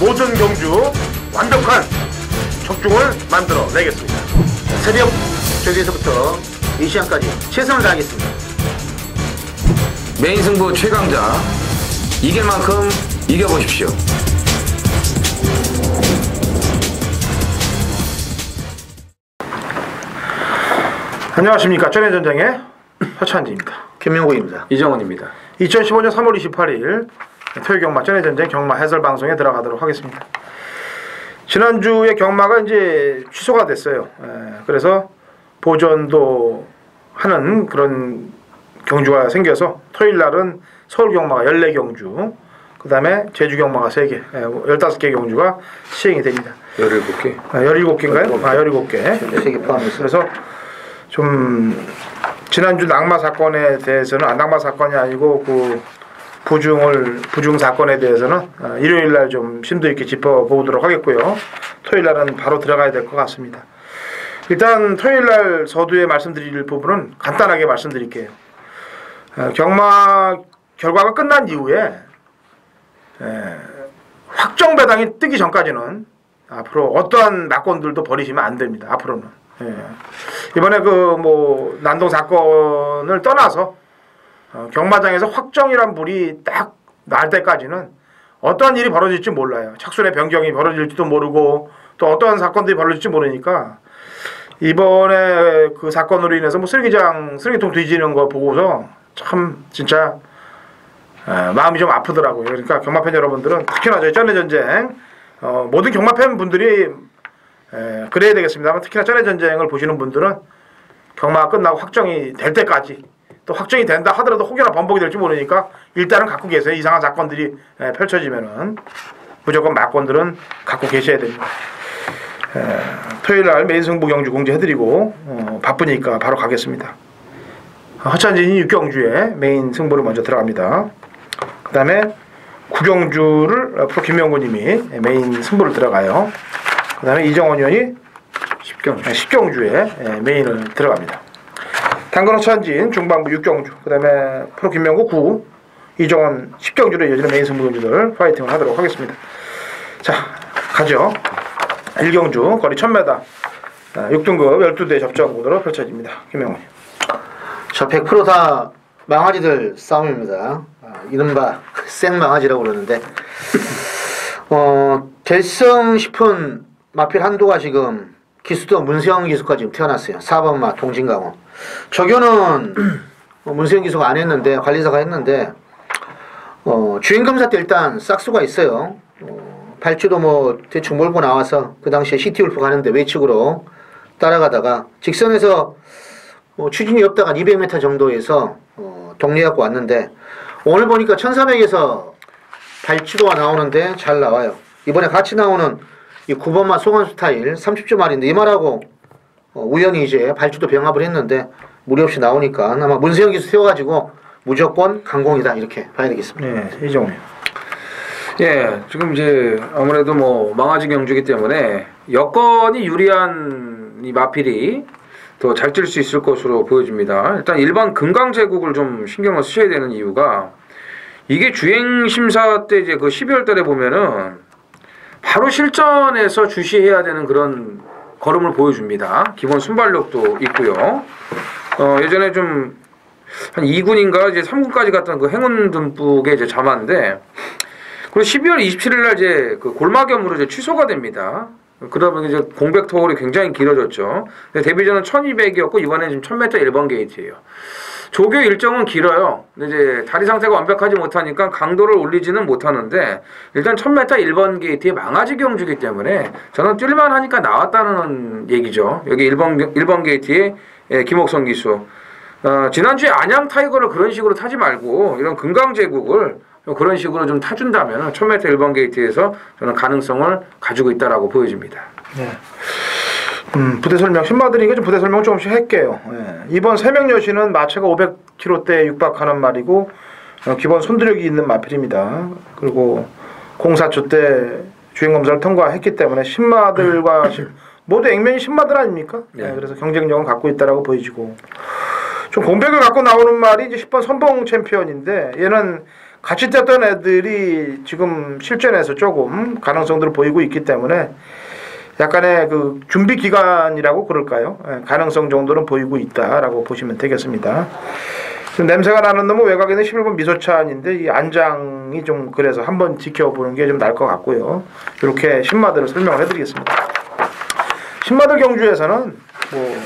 모든 경주 완벽한 적중을 만들어 내겠습니다. 새벽 저기에서부터 이 시간까지 최선을 다하겠습니다. 메인 승부 최강자 이길 만큼 이겨보십시오. 안녕하십니까. 전해전쟁의 허찬지입니다. 김명국입니다. 이정원입니다. 2015년 3월 28일 토요 경마 전해전쟁 경마 해설 방송에 들어가도록 하겠습니다. 지난주에 경마가 이제 취소가 됐어요. 그래서 보전도 하는 그런 경주가 생겨서 토요일 날은 서울 경마가 14경주, 그 다음에 제주 경마가 3개, 15개 경주가 시행이 됩니다. 17개? 17개인가요? 17개. 3개 포함해서. 그래서 좀 지난주 낙마 사건에 대해서는 낙마 사건이 아니고 그 부중 사건에 대해서는 일요일 날 좀 심도 있게 짚어보도록 하겠고요. 토요일 날은 바로 들어가야 될 것 같습니다. 일단 토요일 날 서두에 말씀드릴 부분은 간단하게 말씀드릴게요. 경마 결과가 끝난 이후에 확정 배당이 뜨기 전까지는 앞으로 어떠한 낙권들도 버리시면 안 됩니다. 앞으로는. 이번에 그 뭐 난동 사건을 떠나서 경마장에서 확정이란 불이 딱 날 때까지는 어떠한 일이 벌어질지 몰라요. 착순의 변경이 벌어질지도 모르고 또 어떠한 사건들이 벌어질지 모르니까 이번에 그 사건으로 인해서 뭐 쓰레기통 뒤지는 거 보고서 참 진짜 마음이 좀 아프더라고요. 그러니까 경마팬 여러분들은 특히나 저희 전해전쟁 모든 경마팬 분들이 그래야 되겠습니다만 특히나 전해전쟁을 보시는 분들은 경마가 끝나고 확정이 될 때까지 또 확정이 된다 하더라도 혹여나 번복이 될지 모르니까 일단은 갖고 계세요. 이상한 사건들이 펼쳐지면은 무조건 막권들은 갖고 계셔야 됩니다. 토요일 날 메인 승부 경주 공지해드리고 바쁘니까 바로 가겠습니다. 허찬진이 6경주에 메인 승부를 먼저 들어갑니다. 그 다음에 9경주를 프로 김명구님이 메인 승부를 들어가요. 그 다음에 이정원 의원이 10경주에 메인을 들어갑니다. 당근 허찬진 중반부 6경주, 그 다음에 프로 김명구 9, 이정원 10경주로 이어지는 메인 승부 경주들 파이팅을 하도록 하겠습니다. 자, 가죠. 1경주 거리 1000m 6등급 12대 접전군으로 펼쳐집니다. 김명훈님. 저 100% 다 망아지들 싸움입니다. 이른바 생망아지라고 그러는데 결승 싶은 마필 한두가 지금 기수도 문세영 기수가 지금 태어났어요. 4번마 동진강호. 저교는 문세영 기수가 안 했는데 관리사가 했는데 주행검사 때 일단 싹수가 있어요. 발주도 뭐 대충 몰고 나와서 그 당시에 시티울프 가는데 외측으로 따라가다가 직선에서 추진이 없다가 200m 정도에서 동리해갖고 왔는데 오늘 보니까 1400에서 발주도가 나오는데 잘 나와요. 이번에 같이 나오는 이 9번마 송환 스타일 30주 말인데 이 말하고 우연히 이제 발주도 병합을 했는데 무리 없이 나오니까 아마 문세영 기수 세워가지고 무조건 강공이다 이렇게 봐야 되겠습니다. 네, 이정훈. 예, 지금 이제 아무래도 뭐 망아지 경주기 때문에 여건이 유리한 이 마필이 더 잘 뛸 수 있을 것으로 보여집니다. 일단 일반 금강제국을 좀 신경을 쓰셔야 되는 이유가 이게 주행 심사 때 이제 그 12월 달에 보면은 바로 실전에서 주시해야 되는 그런 걸음을 보여줍니다. 기본 순발력도 있고요. 예전에 좀 한 2군인가 이제 3군까지 갔던 그 행운 듬뿍의 이제 자마인데 그리고 12월 27일 날 이제 그 골마겸으로 이제 취소가 됩니다. 그러다 보니 이제 공백 터울이 굉장히 길어졌죠. 데뷔전은 1200이었고 이번에 지금 1000m 1번 게이트예요. 조교 일정은 길어요. 근데 이제 다리 상태가 완벽하지 못하니까 강도를 올리지는 못하는데 일단 1000m 1번 게이트의 망아지 경주기 때문에 저는 뛸만 하니까 나왔다는 얘기죠. 여기 1번 게이트의 김옥성 기수. 지난주에 안양 타이거를 그런 식으로 타지 말고 이런 금강제국을 그런 식으로 좀 타준다면 1000m 1번 게이트에서 저는 가능성을 가지고 있다라고 보여집니다. 네. 부대 설명 신마들이니까 좀 부대 설명 조금씩 할게요. 이번 세명 여신은 마체가 500kg대에 육박하는 말이고 기본 손드력이 있는 마필입니다. 그리고 04초 때 주행검사를 통과했기 때문에 신마들과 모두 액면이 신마들 아닙니까? 네. 그래서 경쟁력은 갖고 있다라고 보여지고 좀 공백을 갖고 나오는 말이 이제 10번 선봉 챔피언인데 얘는 같이 뛰었던 애들이 지금 실전에서 조금 가능성들을 보이고 있기 때문에 약간의 그 준비 기간이라고 그럴까요? 예, 가능성 정도는 보이고 있다라고 보시면 되겠습니다. 지금 냄새가 나는 놈은 외곽에 있는 11번 미소찬인데 이 안장이 좀 그래서 한번 지켜보는 게 좀 나을 것 같고요. 이렇게 신마들을 설명을 해드리겠습니다. 신마들 경주에서는 뭐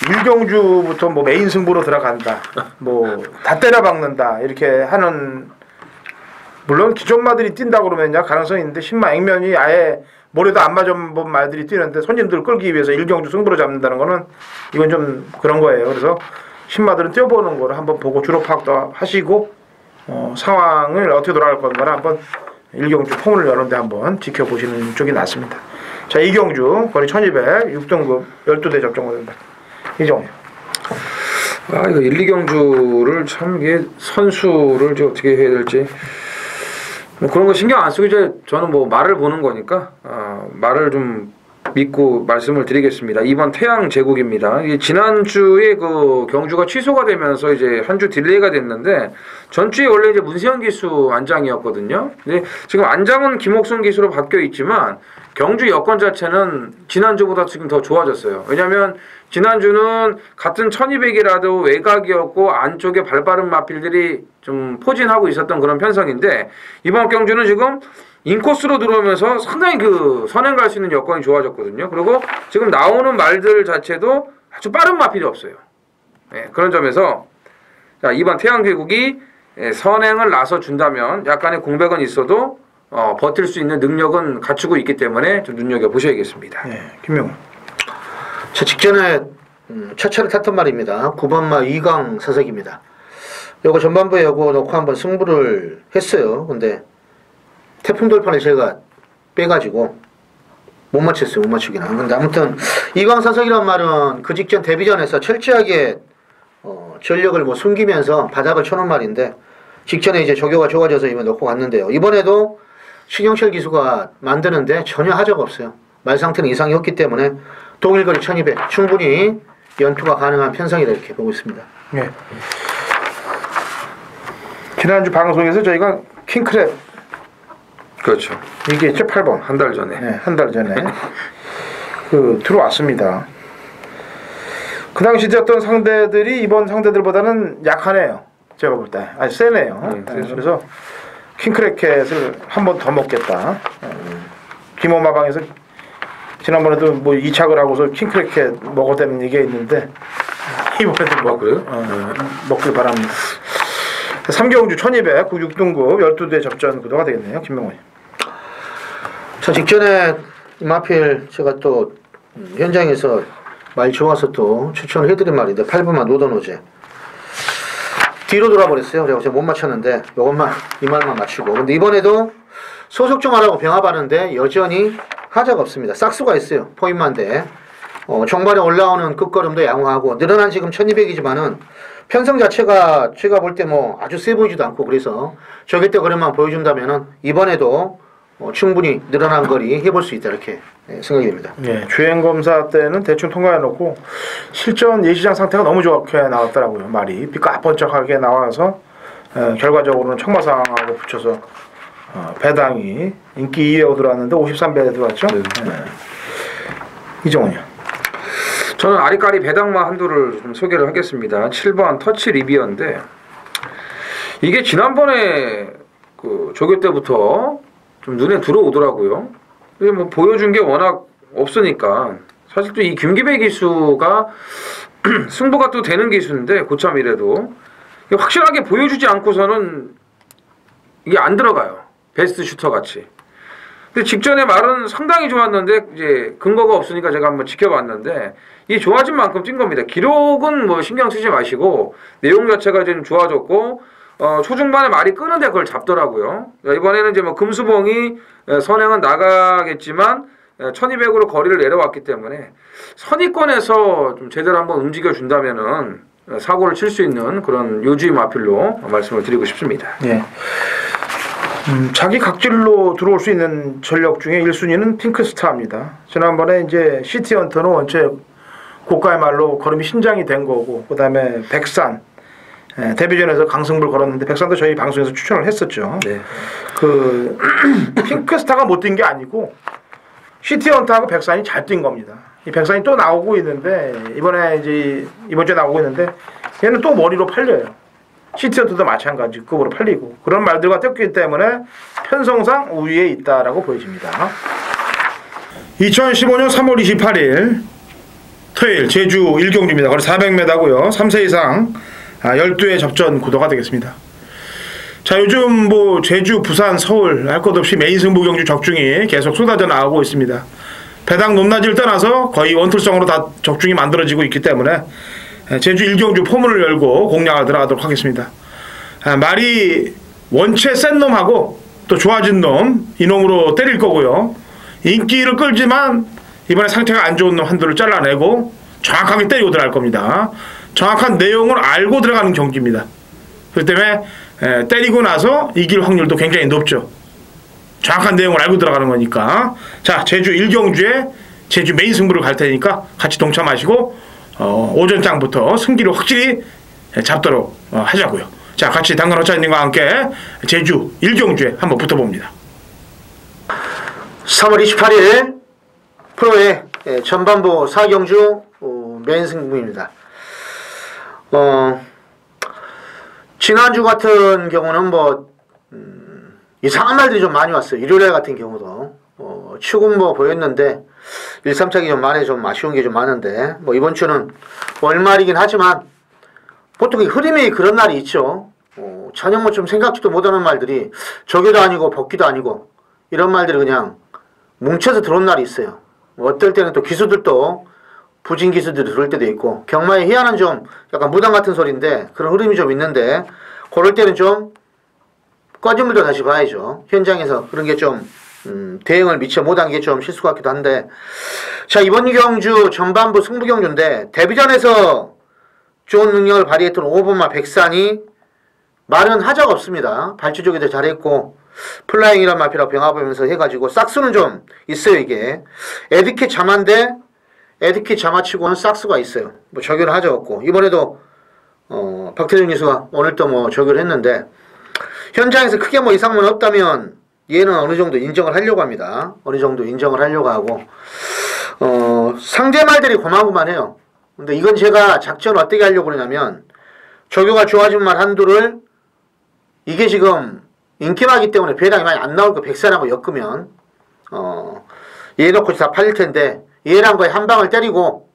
1경주부터 뭐 메인 승부로 들어간다, 뭐 다 때려 박는다 이렇게 하는, 물론 기존마들이 뛴다 그러면요 가능성이 있는데 신마 액면이 아예 모래도 안 맞아본 말들이 뛰는데 손님들 끌기 위해서 1경주 승부로 잡는다는 거는 이건 좀 그런 거예요. 그래서 신마들은 뛰어보는 거를 한번 보고 주로 파악도 하시고 상황을 어떻게 돌아갈 건가를 한번 1경주 폼을 여는데 한번 지켜보시는 쪽이 낫습니다. 자, 2경주 거리 1200 6등급 12대 접종됩니다. 이종이요. 아, 이거 1, 2경주를 참 이게 선수를 이제 어떻게 해야 될지 뭐 그런 거 신경 안 쓰고 이제 저는 뭐 말을 보는 거니까 말을 좀 믿고 말씀을 드리겠습니다. 이번 태양 제국입니다. 지난주에 그 경주가 취소가 되면서 이제 한 주 딜레이가 됐는데 전주에 원래 이제 문세현 기수 안장이었거든요. 근데 지금 안장은 김옥순 기수로 바뀌어 있지만 경주 여건 자체는 지난주보다 지금 더 좋아졌어요. 왜냐하면 지난주는 같은 1200이라도 외곽이었고 안쪽에 발빠른 마필들이 좀 포진하고 있었던 그런 편성인데 이번 경주는 지금 인코스로 들어오면서 상당히 그 선행 갈 수 있는 여건이 좋아졌거든요. 그리고 지금 나오는 말들 자체도 아주 빠른 마필이 없어요. 예, 그런 점에서 자, 이번 태양계국이 선행을 나서 준다면 약간의 공백은 있어도 버틸 수 있는 능력은 갖추고 있기 때문에 좀 눈여겨보셔야겠습니다. 네, 김명훈. 저 직전에 첫 차를 탔던 말입니다. 9번마 이강 사석입니다. 요거 전반부에 요거 놓고 한번 승부를 했어요. 근데 태풍 돌판을 제가 빼가지고 못 맞췄어요. 못 맞추기는. 근데 아무튼 이강 사석이란 말은 그 직전 데뷔전에서 철저하게 전력을 뭐 숨기면서 바닥을 쳐놓은 말인데 직전에 이제 조교가 좋아져서 이번 놓고 갔는데요. 이번에도 신영철 기수가 만드는데 전혀 하자가 없어요. 말 상태는 이상이 없기 때문에 동일거리 1200 충분히 연투가 가능한 편성이다 이렇게 보고 있습니다. 네. 지난주 방송에서 저희가 킹크랩 그렇죠. 이게 있죠 8번 한 달 전에. 네, 한 달 전에 그 들어왔습니다. 그 당시 뛰었던 상대들이 이번 상대들보다는 약하네요. 제가 볼 때 아니 세네요. 네, 그래서 킹크래켓을 한 번 더 먹겠다. 김호마방에서 지난번에도 뭐 2착을 하고서 킹크래켓 먹었다는 얘기가 있는데 이번에도 뭐 그래요? 먹길 바랍니다. 3경주 1200 6등급 12대 접전 구도가 되겠네요. 김명훈이. 저 직전에 마필 제가 또 현장에서 말 좋아서 또 추천을 해드린 말인데 8번만 노던오제 뒤로 돌아버렸어요. 제가 못 맞췄는데 요것만 이 말만 맞추고 근데 이번에도 소속 좀 하라고 병합하는데 여전히 하자가 없습니다. 싹수가 있어요. 포인만데 종반에 올라오는 끝걸음도 양호하고 늘어난 지금 1200이지만은 편성 자체가 제가 볼 때 뭐 아주 세 보이지도 않고 그래서 저기 때 그릇만 보여준다면은 이번에도 충분히 늘어난 거리 해볼 수 있다 이렇게 생각이 됩니다. 예, 주행 검사 때는 대충 통과해놓고 실전 예시장 상태가 너무 좋게 나왔더라고요. 말이 삐까번쩍하게 나와서 결과적으로는 청마상하고 붙여서 배당이 인기 2위에 들어왔는데 53배에 들어왔죠. 네. 이정훈이요. 저는 아리까리 배당마 한두를 좀 소개를 하겠습니다. 7번 터치 리비어인데 이게 지난번에 그 조교 때부터 좀 눈에 들어오더라고요. 근데 뭐 보여준 게 워낙 없으니까 사실 또 이 김기배 기수가 승부가 또 되는 기수인데 고참 이래도 확실하게 보여주지 않고서는 이게 안 들어가요. 베스트 슈터 같이. 근데 직전에 말은 상당히 좋았는데 이제 근거가 없으니까 제가 한번 지켜봤는데 이 좋아진 만큼 뛴 겁니다. 기록은 뭐 신경 쓰지 마시고 내용 자체가 좀 좋아졌고 초중반에 말이 끄는데 그걸 잡더라고요. 이번에는 이제 뭐 금수봉이 선행은 나가겠지만 1200으로 거리를 내려왔기 때문에 선의권에서 좀 제대로 한번 움직여 준다면은 사고를 칠 수 있는 그런 요주의 마필로 말씀을 드리고 싶습니다. 예. 자기 각질로 들어올 수 있는 전력 중에 1순위는 핑크스타입니다. 지난번에 이제 시티헌터는 원체 고가의 말로 걸음이 신장이 된 거고, 그 다음에 백산, 데뷔전에서 강승부를 걸었는데 백산도 저희 방송에서 추천을 했었죠. 네. 그 핑크스타가 못 뛴 게 아니고 시티헌터하고 백산이 잘 뛴 겁니다. 이 백산이 또 나오고 있는데 이번 주에 나오고 있는데 얘는 또 머리로 팔려요. 시티헌터도 마찬가지 급으로 팔리고 그런 말들과 떴기 때문에 편성상 우위에 있다라고 보여집니다. 2015년 3월 28일 토요일 제주 1경주입니다. 거리 400m고요. 3세 이상 12회 접전 구도가 되겠습니다. 자, 요즘 뭐 제주, 부산, 서울 할 것 없이 메인 승부 경주 적중이 계속 쏟아져 나오고 있습니다. 배당 높낮이를 떠나서 거의 원툴성으로 다 적중이 만들어지고 있기 때문에 제주 1경주 포문을 열고 공략을 들어가도록 하겠습니다. 말이 원체 센 놈하고 또 좋아진 놈, 이놈으로 때릴 거고요. 인기를 끌지만 이번에 상태가 안 좋은 놈 한두를 잘라내고 정확하게 때리고 들어갈 겁니다. 정확한 내용을 알고 들어가는 경기입니다. 그렇기 때문에 때리고 나서 이길 확률도 굉장히 높죠. 정확한 내용을 알고 들어가는 거니까. 자, 제주 1경주에 제주 메인 승부를 갈 테니까 같이 동참하시고 오전장부터 승기를 확실히 잡도록 하자고요. 자, 같이 당근 호차님과 함께 제주 1경주에 한번 붙어봅니다. 3월 28일 프로의 전반부 4경주 메인 승부입니다. 지난주 같은 경우는 뭐 이상한 말들이 좀 많이 왔어요. 일요일 같은 경우도 축은 뭐 보였는데 1, 3차기 좀 많이 좀 아쉬운 게 좀 많은데 뭐 이번 주는 월말이긴 하지만 보통 흐름이 그런 날이 있죠. 전혀 뭐 좀 생각지도 못하는 말들이 저기도 아니고 벗기도 아니고 이런 말들이 그냥 뭉쳐서 들어온 날이 있어요. 어떨 때는 또 기수들도 부진 기수들이 들어올 때도 있고 경마의 희한한 좀 약간 무당 같은 소리인데 그런 흐름이 좀 있는데 그럴 때는 좀 꺼진 물도 다시 봐야죠. 현장에서 그런 게 좀 대응을 미처 못한 게 좀 실수 같기도 한데 자, 이번 경주 전반부 승부 경주인데 데뷔전에서 좋은 능력을 발휘했던 5번마 백산이 말은 하자가 없습니다. 발주조기도 잘했고 플라잉이란 마피라 병합하면서 해가지고 싹스는 좀 있어요. 이게 에드킷 자마인데 에드킷 자마치고는 싹스가 있어요. 뭐 적용을 하자 없고 이번에도 박태준 기수가 오늘 또 뭐 적용을 했는데 현장에서 크게 뭐 이상은 없다면 얘는 어느 정도 인정을 하려고 합니다. 어느 정도 인정을 하려고 하고 상대 말들이 고만고만해요. 근데 이건 제가 작전을 어떻게 하려고 그러냐면 조교가 좋아진 말 한두를 이게 지금 인기마기 때문에 배당이 많이 안 나올 거 백산하고 엮으면 얘 놓고 다 팔릴 텐데 얘랑 거의 한 방을 때리고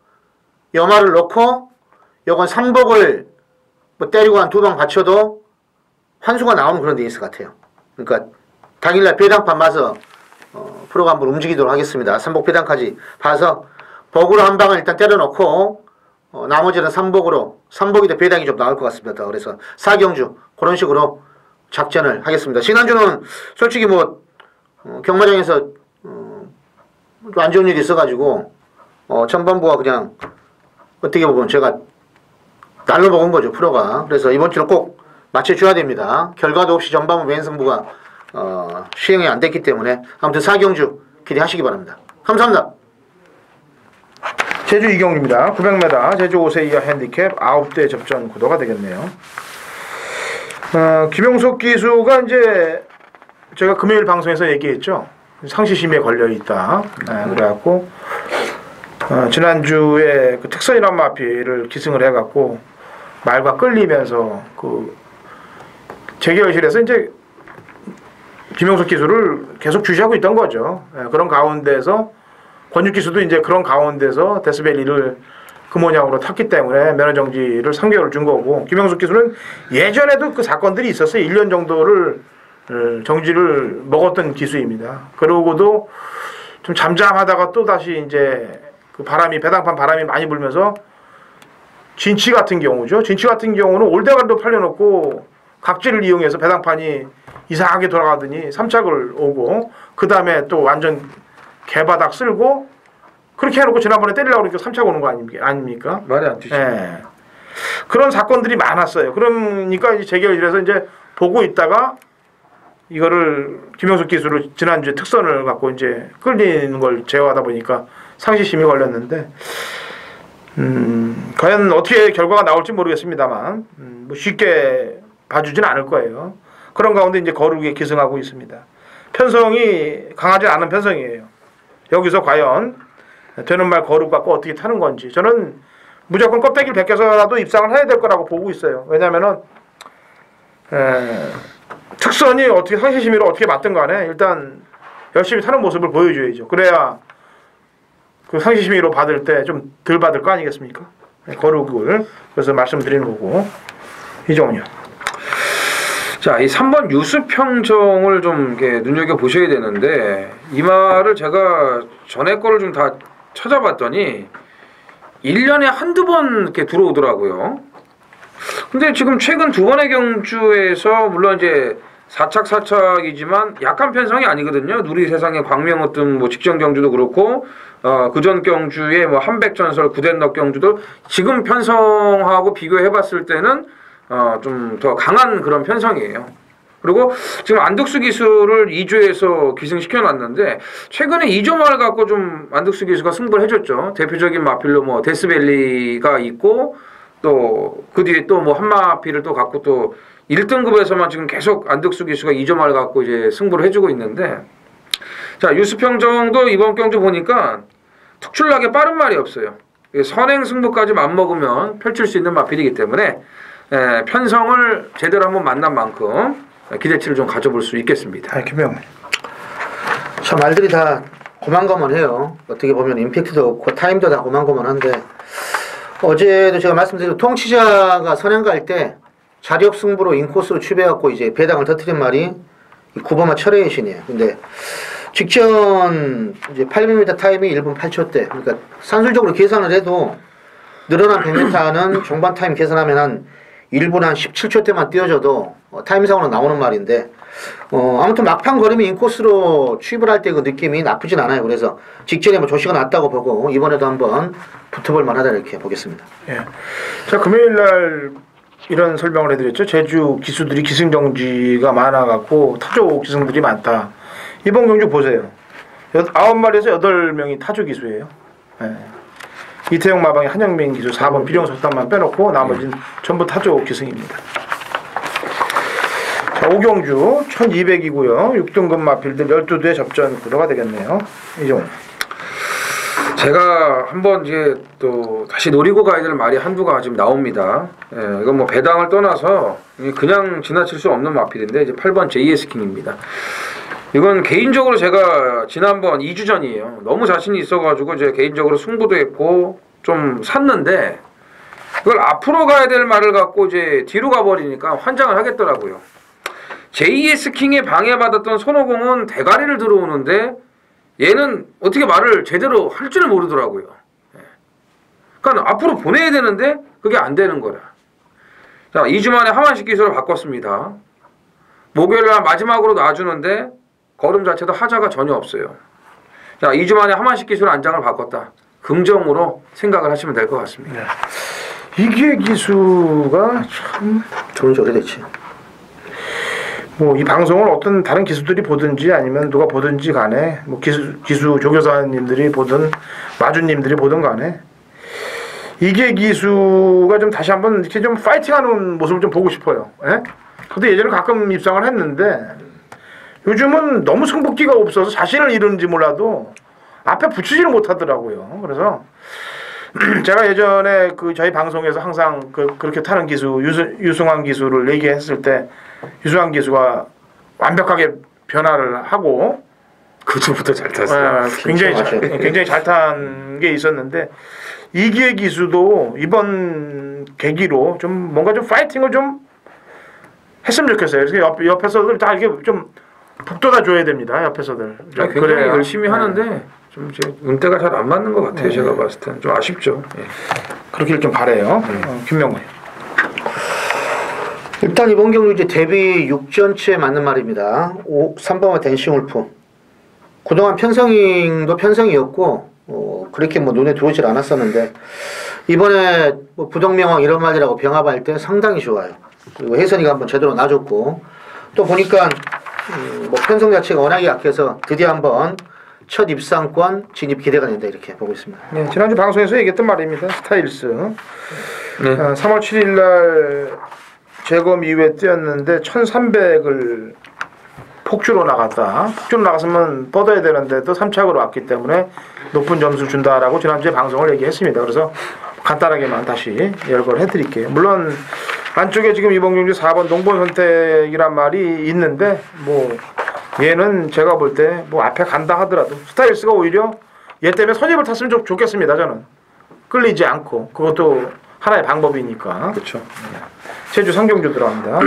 여마를 넣고 요건 3복을 뭐 때리고 한 2방 받쳐도 환수가 나오는 그런 데 있을 것 같아요. 그러니까 당일날 배당판 봐서 프로가 한번 움직이도록 하겠습니다. 3복 배당까지 봐서 복으로 한 방을 일단 때려놓고 나머지는 3복이도 배당이 좀 나올 것 같습니다. 그래서 4경주 그런 식으로 작전을 하겠습니다. 지난주는 솔직히 뭐 경마장에서 안 좋은 일이 있어가지고 전반부가 그냥 어떻게 보면 제가 날로 먹은 거죠, 프로가. 그래서 이번 주는 꼭 맞춰줘야 됩니다. 결과도 없이 전반부 메인 승부가 시행이 안 됐기 때문에 아무튼 4경주 기대하시기 바랍니다. 감사합니다. 제주 2경주입니다. 900m 제주 5세 이하 핸디캡 9대 접전 구도가 되겠네요. 김용석 기수가 이제 제가 금요일 방송에서 얘기했죠. 상시심에 걸려있다. 그래갖고 지난주에 그 특선이란 마피를 기승을 해갖고 말과 끌리면서 그 재결실에서 이제 김용석 기수를 계속 주시하고 있던 거죠. 그런 가운데서 권육 기수도 이제 그런 가운데서 데스벨 1을 금원양으로 탔기 때문에 면허정지를 3개월을 준 거고 김용석 기수는 예전에도 그 사건들이 있었어요. 1년 정도를 정지를 먹었던 기수입니다. 그러고도 좀 잠잠하다가 또 다시 이제 그 바람이 배당판 바람이 많이 불면서 진치 같은 경우죠. 진치 같은 경우는 올대가리로 팔려놓고 각지를 이용해서 배당판이 이상하게 돌아가더니 3착을 오고 그 다음에 또 완전 개바닥 쓸고 그렇게 해놓고 지난번에 때리려고 그러니까 3착 오는 거 아닙니까? 말이 안 되죠. 예. 그런 사건들이 많았어요. 그러니까 이제 재결실에서 이제 보고 있다가 이거를 김용석 기수로 지난주에 특선을 갖고 이제 끌리는 걸 제어하다 보니까 상시심이 걸렸는데 과연 어떻게 결과가 나올지 모르겠습니다만 뭐 쉽게 봐주진 않을 거예요. 그런 가운데 이제 거룩에 기승하고 있습니다. 편성이 강하지 않은 편성이에요. 여기서 과연 되는 말 거룩 갖고 어떻게 타는 건지 저는 무조건 껍데기를 벗겨서라도 입상을 해야 될 거라고 보고 있어요. 왜냐하면은 특선이 어떻게 상시심의로 어떻게 맞든 간에 일단 열심히 타는 모습을 보여줘야죠. 그래야 그 상시심의로 받을 때 좀 덜 받을 거 아니겠습니까? 거룩을 그래서 말씀드리는 거고 이종훈이요. 자, 이 3번 유수평정을 좀 이렇게 눈여겨 보셔야 되는데 이 말을 제가 전에 거를 좀 다 찾아봤더니 1년에 한두 번 이렇게 들어오더라고요. 근데 지금 최근 두 번의 경주에서 물론 이제 4착 약간 편성이 아니거든요. 누리세상의 광명어 등 뭐 직전 경주도 그렇고 그전 경주의 뭐 한백전설 구덴덕 경주도 지금 편성하고 비교해봤을 때는 좀 더 강한 그런 편성이에요. 그리고 지금 안덕수 기수를 2조에서 기승시켜놨는데 최근에 2조 말 갖고 좀 안덕수 기수가 승부를 해줬죠. 대표적인 마필로 뭐 데스밸리가 있고 또 그 뒤에 또 뭐 한마필을 또 갖고 또 1등급에서만 지금 계속 안덕수 기수가 2조 말 갖고 이제 승부를 해주고 있는데 자 유수평정도 이번 경주 보니까 특출나게 빠른 말이 없어요. 선행 승부까지 맞먹으면 펼칠 수 있는 마필이기 때문에 편성을 제대로 한번 만난 만큼 기대치를 좀 가져볼 수 있겠습니다. 김병민. 참 말들이 다 고만고만해요. 어떻게 보면 임팩트도 없고 타임도 다 고만고만한데 어제도 제가 말씀드린 통치자가 선행 갈 때 자력 승부로 인코스로 취배해갖고 이제 배당을 터뜨린 말이 9번마 철회의 신이에요. 근데 직전 이제 800m 타임이 1분 8초대. 그러니까 산술적으로 계산을 해도 늘어난 100m는 종반 타임 계산하면 한 1분 한 17초대만 뛰어줘도 타임상으로 나오는 말인데 아무튼 막판 걸으면 인코스로 취입을 할 때 그 느낌이 나쁘진 않아요. 그래서 직전에 뭐 조시가 났다고 보고 이번에도 한번 붙어볼 만하다 이렇게 보겠습니다. 예. 자 금요일 날 이런 설명을 해드렸죠. 제주 기수들이 기승정지가 많아갖고 타조 기승들이 많다. 이번 경주 보세요. 9마리에서 8명이 타조 기수예요. 예. 이태영 마방이 한영민 기수 4번 비룡석단만 빼놓고 나머지는 전부 타조 기승입니다. 자, 5경주 1200이고요. 6등급 마필들 12대 접전 구도가 되겠네요. 이종훈. 제가 한번 이제 또 다시 노리고 가야 될 말이 한두가 지금 나옵니다. 이건 뭐 배당을 떠나서 그냥 지나칠 수 없는 마필인데 이제 8번 JS킹입니다. 이건 개인적으로 제가 지난번 2주 전이에요. 너무 자신이 있어가지고 제가 개인적으로 승부도 했고 좀 샀는데 이걸 앞으로 가야 될 말을 갖고 이제 뒤로 가버리니까 환장을 하겠더라고요. JS킹에 방해받았던 손오공은 대가리를 들어오는데 얘는 어떻게 말을 제대로 할 줄을 모르더라고요. 그러니까 앞으로 보내야 되는데 그게 안 되는 거라. 자, 2주 만에 하만식 기술을 바꿨습니다. 목요일날 마지막으로 놔주는데 걸음 자체도 하자가 전혀 없어요. 자, 2주 만에 하만식 기술 안장을 바꿨다. 긍정으로 생각을 하시면 될 것 같습니다. 네. 이기의 기수가 참 좋은 지 오래됐지. 뭐 이 방송을 어떤 다른 기수들이 보든지 아니면 누가 보든지 간에 뭐 기수 조교사님들이 보든 마주님들이 보든 간에 이기의 기수가 좀 다시 한번 이렇게 좀 파이팅하는 모습을 좀 보고 싶어요. 예? 근데 예전에 가끔 입상을 했는데 요즘은 너무 승부기가 없어서 자신을 이루는지 몰라도 앞에 붙이지를 못하더라고요. 그래서 제가 예전에 그 저희 방송에서 항상 그렇게 타는 기수 유승환 기수를 얘기했을 때 유승환 기수가 완벽하게 변화를 하고 그전부터 잘 탔어요. 굉장히 잘 탄 게 있었는데 이기의 기수도 이번 계기로 좀 뭔가 좀 파이팅을 좀 했으면 좋겠어요. 그래서 옆에서들 다 이렇게 좀 북돋아 줘야 됩니다. 옆에서들. 굉장히 그래야 열심히 하는데 좀 이제 운대가 잘 안 맞는 것 같아요. 제가 봤을 때는 좀 아쉽죠. 예. 그렇게 좀 바래요. 김명훈. 일단 이번 경주 이제 데뷔 6전치에 맞는 말입니다. 3번과 댄싱 울프. 그동안 편성도 편성이었고 그렇게 뭐 눈에 들어오질 않았었는데 이번에 뭐 부동명왕 이런 말이라고 병합할 때 상당히 좋아요. 그리고 혜선이가 한번 제대로 놔줬고 또 보니까 뭐 편성 자체가 워낙에 약해서 드디어 한번 첫 입상권 진입 기대가 된다 이렇게 보고 있습니다. 네, 지난주 방송에서 얘기했던 말입니다. 스타일스. 네. 3월 7일 날 재검 이후에 뛰었는데 1300을 폭주로 나갔다. 폭주로 나갔으면 뻗어야 되는데도 3착으로 왔기 때문에 높은 점수를 준다라고 지난주에 방송을 얘기했습니다. 그래서 간단하게만 다시 열거를 해드릴게요. 물론 안쪽에 지금 이번 경기 4번 농본 선택이란 말이 있는데 뭐 얘는 제가 볼 때 뭐 앞에 간다 하더라도 스타일스가 오히려 얘 때문에 선입을 탔으면 좀 좋겠습니다. 저는 끌리지 않고 그것도 하나의 방법이니까. 그렇죠. 제주 상경주 들어갑니다.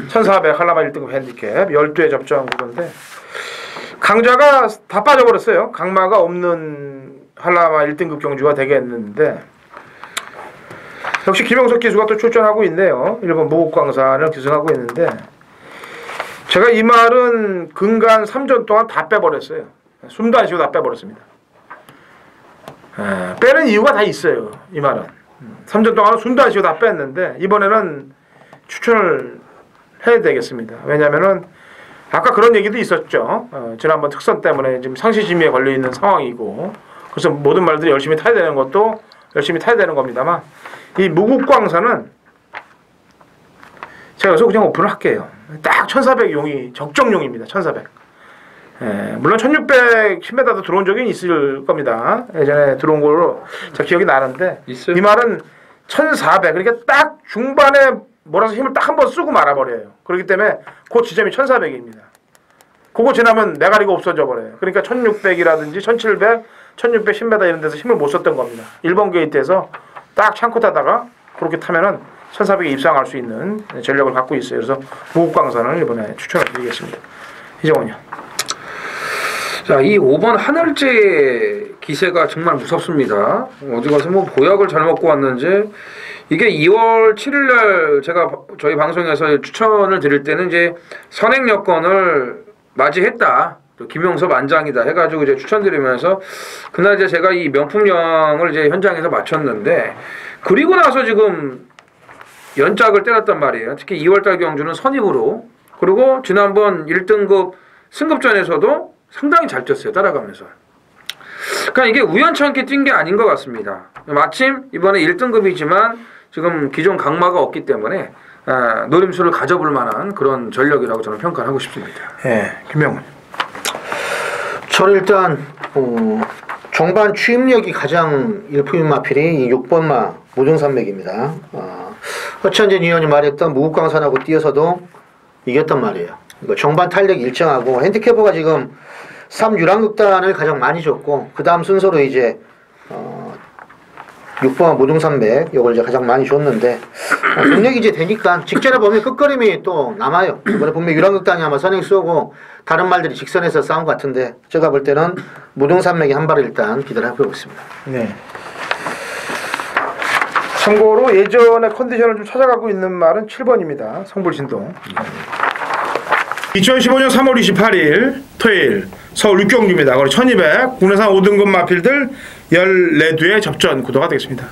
1400 한라마 1등급 핸디캡 12회 접전 구도인데 강자가 다 빠져버렸어요. 강마가 없는 한라마 1등급 경주가 되겠는데 역시 김영석 기수가 또 출전하고 있네요. 일본 모국광산을 기승하고 있는데 제가 이 말은 근간 3전 동안 다 빼버렸어요. 숨도 안 쉬고 다 빼버렸습니다. 빼는 이유가 다 있어요. 이 말은 3전 동안 숨도 안 쉬고 다 뺐는데 이번에는 추천을 해야 되겠습니다. 왜냐면은 아까 그런 얘기도 있었죠. 지난번 특선 때문에 지금 상시심의에 걸려 있는 상황이고 그래서 모든 말들이 열심히 타야 되는 것도 열심히 타야 되는 겁니다만 이 무국광산은 제가 여기서 그냥 오픈을 할게요. 딱 1400용이 적정용입니다. 1400. 물론 1600 10m도 들어온 적이 있을 겁니다. 예전에 들어온 걸로 제가 기억이 나는데 있어요? 이 말은 1400 그러니까 딱 중반에 몰아서 힘을 딱 한 번 쓰고 말아버려요. 그렇기 때문에 그 지점이 1400입니다. 그거 지나면 내가리가 없어져 버려요. 그러니까 1600이라든지 1700, 1600 10m 이런 데서 힘을 못 썼던 겁니다. 1번 게이트에서 딱 창고 타다가 그렇게 타면은 1400에 입상할 수 있는 전력을 갖고 있어요. 그래서 무국광산을 이번에 추천을 드리겠습니다. 이정원이요. 자, 이 5번 하늘제 기세가 정말 무섭습니다. 어디 가서 뭐 보약을 잘 먹고 왔는지 이게 2월 7일 날 제가 저희 방송에서 추천을 드릴 때는 이제 선행 여건을 맞이했다. 또 김용섭 안장이다 해가지고 이제 추천드리면서 그날 이제 제가 이 명품령을 이제 현장에서 마쳤는데 그리고 나서 지금 연짝을 때렸단 말이에요. 특히 2월달 경주는 선입으로 그리고 지난번 1등급 승급전에서도 상당히 잘 뛰었어요. 따라가면서. 그러니까 이게 우연찮게 뛴 게 아닌 것 같습니다. 마침 이번에 1등급이지만 지금 기존 강마가 없기 때문에 노림수를 가져볼 만한 그런 전력이라고 저는 평가를 하고 싶습니다. 예, 김명훈. 저는 일단 종반 추임력이 가장 일품인 마필이 6번 마 무등산맥입니다. 허천진 의원이 말했던 무국광산하고 뛰어서도 이겼단 말이에요. 그러니까 종반 탄력 일정하고 핸디캐퍼가 지금 3유랑극단을 가장 많이 줬고 그 다음 순서로 이제 6번 무등산맥 이걸 이제 가장 많이 줬는데 경력이 이제 되니까 직전에 보면 끝걸음이 또 남아요. 이번에 보면 유랑극단이 아마 선행 쏘고 다른 말들이 직선에서 싸운 것 같은데 제가 볼 때는 무등산맥이 한 발을 일단 기대를 해보고 있습니다. 네. 참고로 예전에 컨디션을 좀 찾아가고 있는 말은 7번입니다. 성불신동. 2015년 3월 28일 토요일 서울 6경주입니다. 거리 1200 국내산 5등급 마필들 14두의 접전 구도가 되겠습니다.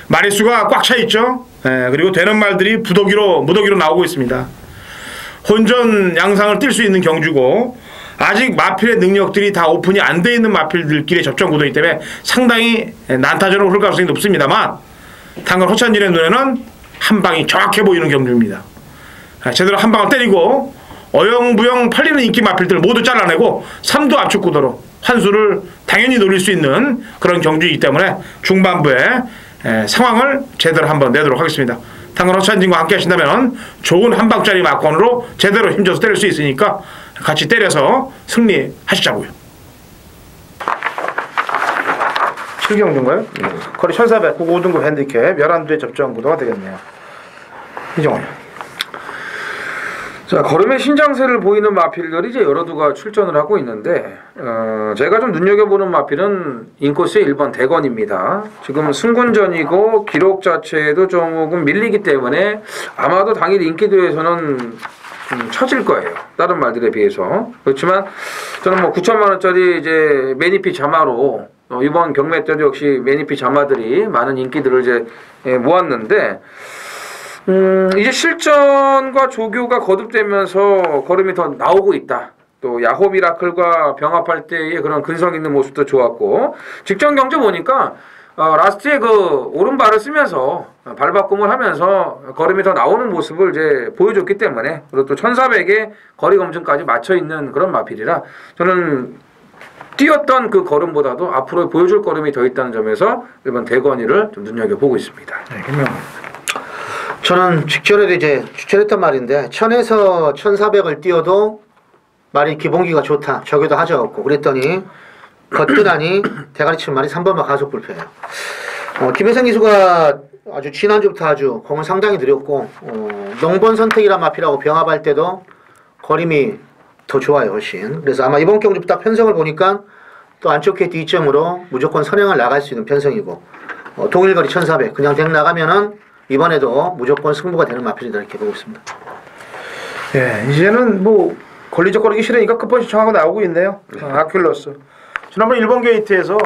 마리수가 꽉 차 있죠. 그리고 되는 말들이 무더기로 나오고 있습니다. 혼전 양상을 뛸 수 있는 경주고 아직 마필의 능력들이 다 오픈이 안 돼 있는 마필들끼리 접전 구도이기 때문에 상당히 난타전으로 흐를 가능성이 높습니다만 당근 허찬진의 눈에는 한 방이 정확해 보이는 경주입니다. 제대로 한 방을 때리고 어영부영 팔리는 인기 마필들을 모두 잘라내고 3도 압축 구도로 환수를 당연히 노릴 수 있는 그런 경주이기 때문에 중반부에 상황을 제대로 한번 내도록 하겠습니다. 당근 허찬진과 함께 하신다면 좋은 한 방짜리 막건으로 제대로 힘줘서 때릴 수 있으니까 같이 때려서 승리하시자고요. 7경주인가요? 거리 1400 5등급 핸디캡 11두의 접전 구도가 되겠네요. 이정원이요. 자, 걸음의 신장세를 보이는 마필들이 이제 여러 두가 출전을 하고 있는데 제가 좀 눈여겨보는 마필은 인코스의 1번 대건입니다. 지금 승군전이고 기록 자체도 조금 밀리기 때문에 아마도 당일 인기도에서는 처질 거예요. 다른 말들에 비해서. 그렇지만 저는 뭐 9천만 원짜리 이제 매니피 자마로 이번 경매 때도 역시 매니피 자마들이 많은 인기들을 이제 모았는데 이제 실전과 조교가 거듭되면서 걸음이 더 나오고 있다. 또 야호 미라클과 병합할 때의 그런 근성 있는 모습도 좋았고 직전 경주 보니까 라스트에 그 오른발을 쓰면서 발바꿈을 하면서 걸음이 더 나오는 모습을 이제 보여줬기 때문에 그리고 또 1400에 거리 검증까지 맞춰 있는 그런 마필이라 저는 뛰었던 그 걸음보다도 앞으로 보여줄 걸음이 더 있다는 점에서 이번 대건이를 좀 눈여겨보고 있습니다. 네, 김명훈. 저는 직전에도 이제 추천했던 말인데 1000에서 1400을 뛰어도 말이 기본기가 좋다. 저기도 하자 없고 그랬더니 거뜬하니 대가리 치는 말이 3번마 가속 불패예요. 김혜성 기수가 아주 지난주부터 아주 공을 상당히 들였고 농번 선택이란 마필하고 병합할 때도 거림이 더 좋아요 훨씬. 그래서 아마 이번 경주부터 편성을 보니까 또 안쪽에 D점으로 무조건 선행을 나갈 수 있는 편성이고 동일거리 1400 그냥 덱 나가면은 이번에도 무조건 승부가 되는 마필이다 이렇게 보고 있습니다. 예, 이제는 뭐 권리적 거리기 싫으니까 끝번 신청하고 나오고 있네요. 아큘러스. 지난번 1번 게이트에서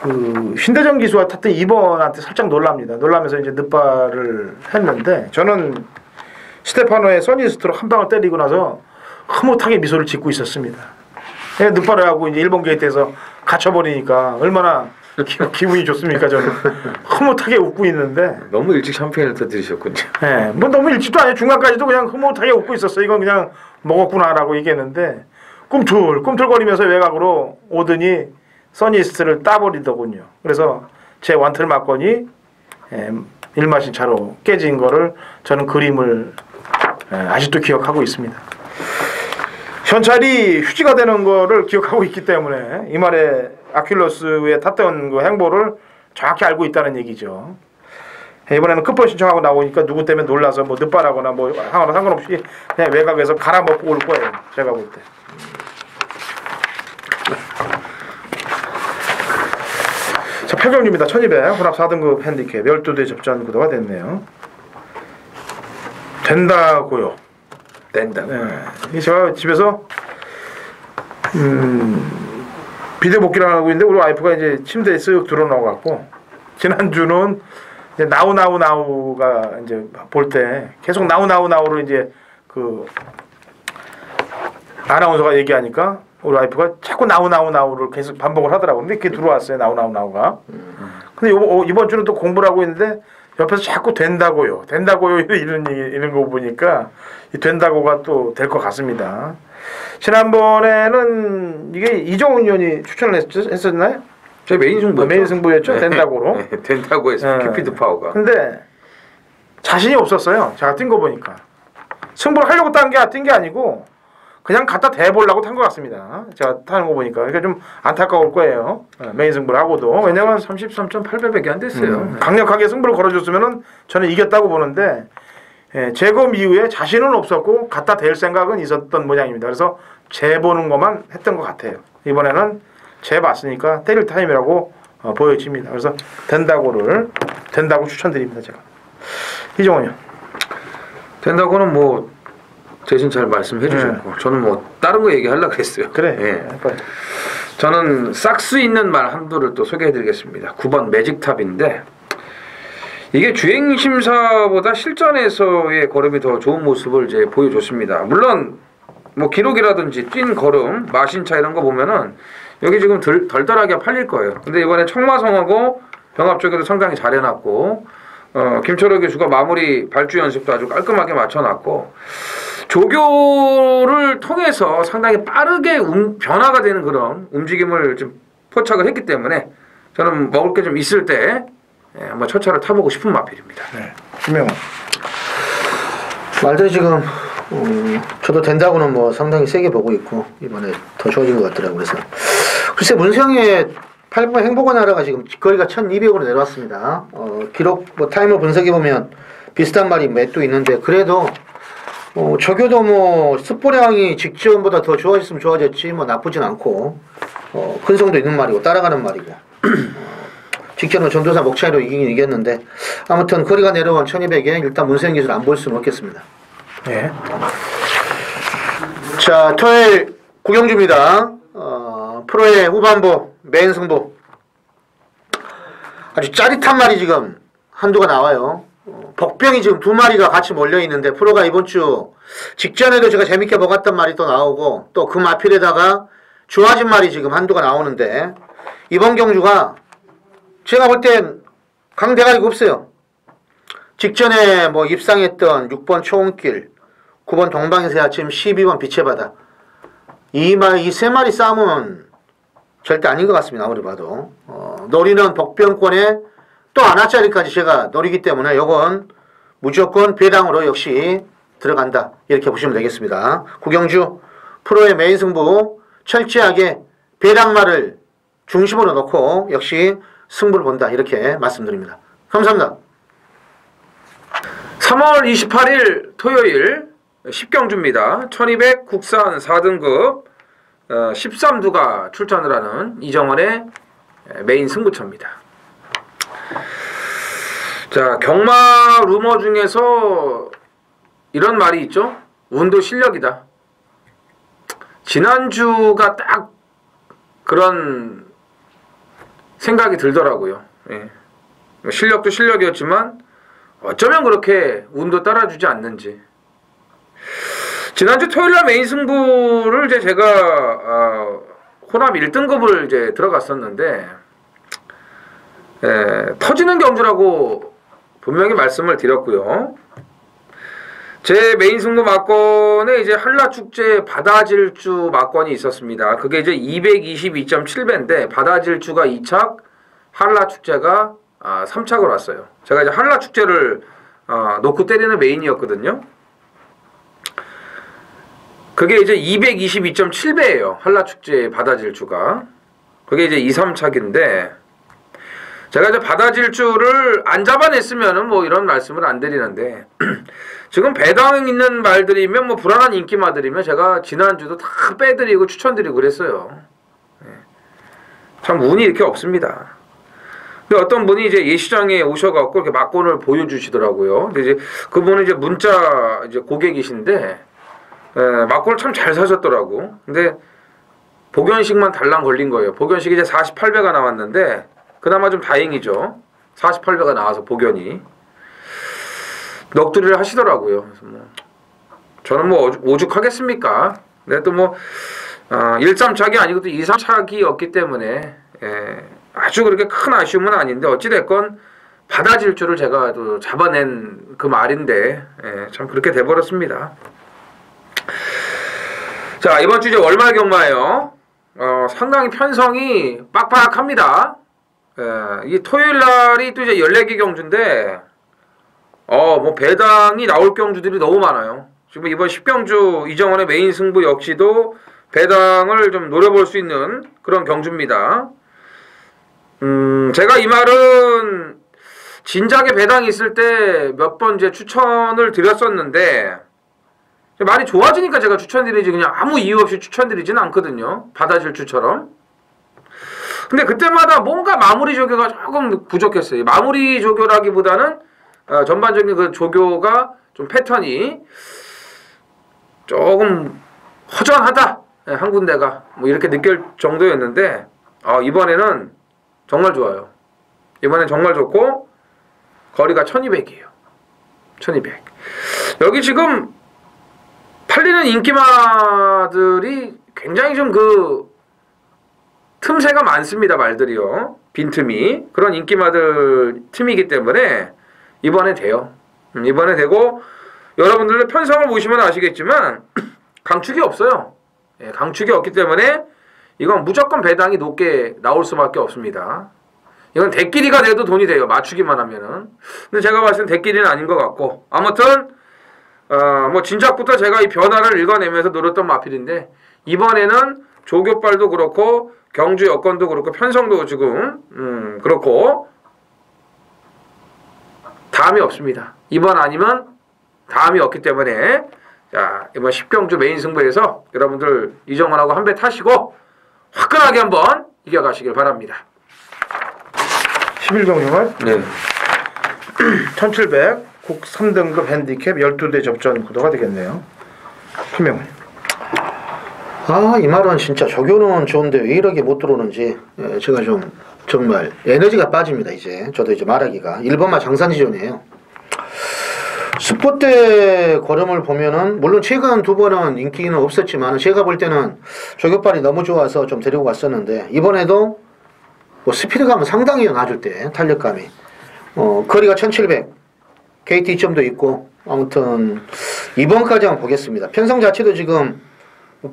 그 신대정 기수가 탔던 2번한테 살짝 놀랍니다. 놀라면서 이제 늑발을 했는데 저는 스테파노의 써니스트로 한 방을 때리고 나서 흐뭇하게 미소를 짓고 있었습니다. 예, 늑발을 하고 이제 1번 게이트에서 갇혀버리니까 얼마나 기분이 좋습니까? 저는 흐뭇하게 웃고 있는데 너무 일찍 샴페인을 터뜨리셨군요. 예, 뭐 너무 일찍도 아니에요. 중간까지도 그냥 흐뭇하게 웃고 있었어. 이건 그냥 먹었구나라고 얘기했는데 꿈틀거리면서 외곽으로 오더니 써니스트를 따버리더군요. 그래서 제 완틀 막건이 일마신 차로 깨진 거를 저는 그림을 아직도 기억하고 있습니다. 현찰이 휴지가 되는 거를 기억하고 있기 때문에 이 말에 아큘러스에 탔던 그 행보를 정확히 알고 있다는 얘기죠. 이번에는 끝번 신청하고 나오니까 누구 때문에 놀라서 뭐 늦발하거나 뭐 하거나 상관없이 그냥 외곽에서 갈아먹고 올 거예요. 제가 볼 때. 자, 8경주입니다. 1200 혼합 4등급 핸디캡 12대 접전 구도가 됐네요. 된다고요. 된다. 네. 제가 집에서 비디오 복귀를 하고 있는데 우리 와이프가 이제 침대에 쓱 들어놓아갖고 지난주는 이제 나우가 이제 볼 때 계속 나우를 이제 그 아나운서가 얘기하니까 우리 와이프가 자꾸 나우를 계속 반복을 하더라고. 근데 그게 들어왔어요. 나우가. 근데 이번 주는 또 공부를 하고 있는데 옆에서 자꾸 된다고요 이런 거 보니까 이 된다고가 또 될 것 같습니다. 지난번에는 이게 이정훈 의원이 추천을 했었나요? 저희 메인 승부였죠. 메인 승부였죠. 된다고로. 네, 된다고에서 큐피드 파워가. 근데 자신이 없었어요. 제가 뛴 거 보니까 승부를 하려고 뛴 게 아니고 그냥 갖다 대보려고 탄 것 같습니다. 제가 타는 거 보니까. 그러니까 좀 안타까울 거예요. 메인 승부를 하고도. 왜냐면 33.8배밖에 안 됐어요. 강력하게 승부를 걸어줬으면 저는 이겼다고 보는데 재검 이후에 자신은 없었고 갖다 댈 생각은 있었던 모양입니다. 그래서 재보는 것만 했던 것 같아요. 이번에는 재봤으니까 때릴 타임이라고 보여집니다. 그래서 된다고 추천드립니다. 제가. 이정원이요. 된다고는 뭐 대신 잘 말씀해 주셨고 저는 뭐 다른 거 얘기하려고 했어요. 그래. 예. 저는 싹수 있는 말 한두를 또 소개해 드리겠습니다. 9번 매직탑인데 이게 주행 심사보다 실전에서의 걸음이 더 좋은 모습을 이제 보여줬습니다. 물론 뭐 기록이라든지 뛴 걸음, 마신차 이런 거 보면은 여기 지금 덜덜하게 팔릴 거예요. 근데 이번에 청마성하고 병합 쪽에도 상당히 잘 해놨고 김철호 교수가 마무리 발주 연습도 아주 깔끔하게 맞춰놨고 조교를 통해서 상당히 빠르게 변화가 되는 그런 움직임을 좀 포착을 했기 때문에 저는 먹을 게 좀 있을 때 한번 첫 차를 타보고 싶은 마필입니다. 네. 김명훈. 말들이 지금 저도 된다고는 뭐 상당히 세게 보고 있고 이번에 더 좋아진 것 같더라고요. 그래서 글쎄 문성의 8번 행복한 나라가 지금 직거리가 1200으로 내려왔습니다. 기록 뭐 타이머 분석해 보면 비슷한 말이 몇 도 있는데 그래도 저교도 뭐 습보량이 직전보다 더 좋아졌으면 좋아졌지 뭐 나쁘진 않고 근성도 있는 말이고 따라가는 말이고 직전은 전도사 목차이로 이기긴 이겼는데 아무튼 거리가 내려온 1200에 일단 문세영 기술 안 볼 수는 없겠습니다. 예. 자, 토요일 구경주입니다. 프로의 후반부 메인 승부 아주 짜릿한 말이 지금 한두가 나와요. 복병이 지금 두 마리가 같이 몰려 있는데 프로가 이번 주 직전에도 제가 재밌게 먹었던 말이 또 나오고 또 그 마필에다가 좋아진 말이 지금 한두가 나오는데 이번 경주가 제가 볼 땐 강대가리가 없어요. 직전에 뭐 입상했던 6번 초원길, 9번 동방의 아침, 12번 빛의 바다 이 세 마리 싸움은 절대 아닌 것 같습니다. 아무리 봐도 노리는 복병권에 또 하나짜리까지 제가 노리기 때문에 요건 무조건 배당으로 역시 들어간다 이렇게 보시면 되겠습니다. 구경주 프로의 메인 승부 철저하게 배당말을 중심으로 놓고 역시 승부를 본다 이렇게 말씀드립니다. 감사합니다. 3월 28일 토요일 10경주입니다. 1200 국산 4등급 13두가 출전을 하는 이정원의 메인 승부처입니다. 자, 경마 루머 중에서 이런 말이 있죠. 운도 실력이다. 지난주가 딱 그런 생각이 들더라고요. 예. 실력도 실력이었지만 어쩌면 그렇게 운도 따라주지 않는지. 지난주 토요일날 메인 승부를 이제 제가 호남 1등급을 이제 들어갔었는데 터지는 경주라고 분명히 말씀을 드렸고요. 제 메인 승부 막권에 이제 한라축제 바다질주 막권이 있었습니다. 그게 이제 222.7배인데 바다질주가 2착, 한라축제가 3착으로 왔어요. 제가 이제 한라축제를 놓고 때리는 메인이었거든요. 그게 이제 222.7배예요. 한라축제 바다질주가. 그게 이제 2, 3착인데 제가 이제 바다질주를 안 잡아냈으면은 뭐 이런 말씀을 안 드리는데 지금 배당 있는 말들이면 뭐 불안한 인기마들이면 제가 지난주도 다 빼드리고 추천드리고 그랬어요. 참 운이 이렇게 없습니다. 근데 어떤 분이 이제 예시장에 오셔갖고 이렇게 막권을 보여주시더라고요. 근데 이제 그분은 이제 문자 이제 고객이신데 막권을 참 잘 사셨더라고. 근데 복연식만 달랑 걸린 거예요. 복연식이 이제 48배가 나왔는데 그나마 좀 다행이죠. 48배가 나와서 복연이 넋두리를 하시더라고요. 그래서 뭐 저는 뭐 오죽하겠습니까? 근데 또 뭐 1, 3착이 아니고 또 2, 3착이었기 때문에 아주 그렇게 큰 아쉬움은 아닌데 어찌됐건 바다질주를 제가 또 잡아낸 그 말인데 참 그렇게 돼버렸습니다. 자, 이번 주 이제 월말 경마예요. 상당히 편성이 빡빡합니다. 이 토요일 날이 또 이제 14개 경주인데 뭐 배당이 나올 경주들이 너무 많아요. 지금 이번 10경주 이정원의 메인 승부 역시도 배당을 좀 노려볼 수 있는 그런 경주입니다. 제가 이 말은 진작에 배당이 있을 때 몇 번 이제 추천을 드렸었는데 말이 좋아지니까 제가 추천드리지 그냥 아무 이유 없이 추천드리지는 않거든요. 바다질주처럼. 근데 그때마다 뭔가 마무리 조교가 조금 부족했어요. 마무리 조교라기보다는 전반적인 그 조교가 좀 패턴이 조금 허전하다. 한 군데가 뭐 이렇게 느낄 정도였는데 이번에는 정말 좋아요. 이번엔 정말 좋고 거리가 1200이에요. 1200. 여기 지금 팔리는 인기마들이 굉장히 좀 그 틈새가 많습니다. 말들이요. 빈틈이. 그런 인기마들 틈이기 때문에 이번에 돼요. 이번에 되고 여러분들도 편성을 보시면 아시겠지만 강축이 없어요. 강축이 없기 때문에 이건 무조건 배당이 높게 나올 수밖에 없습니다. 이건 대끼리가 돼도 돈이 돼요. 맞추기만 하면은. 근데 제가 봤을 땐 대끼리는 아닌 것 같고 아무튼 뭐 진작부터 제가 이 변화를 읽어내면서 노렸던 마필인데 이번에는 조교빨도 그렇고 경주 여건도 그렇고 편성도 지금 그렇고 다음이 없습니다. 이번 아니면 다음이 없기 때문에 자 이번 10경주 메인 승부에서 여러분들 이정원하고 한 배 타시고 화끈하게 한번 이겨가시길 바랍니다. 11경주는 네. 1700 국 3등급 핸디캡 12대 접전 구도가 되겠네요. 김명훈. 이 말은 진짜 조교는 좋은데 왜 이렇게 못 들어오는지 제가 좀 정말 에너지가 빠집니다. 이제 저도 이제 말하기가 1번마 장산지존이에요. 스포대 걸음을 보면은 물론 최근 두 번은 인기는 없었지만 제가 볼 때는 조교빨이 너무 좋아서 좀 데리고 갔었는데 이번에도 뭐 스피드감은 상당히 낮을 때 탄력감이 거리가 1700 KT 2점도 있고 아무튼 이번까지 한번 보겠습니다. 편성 자체도 지금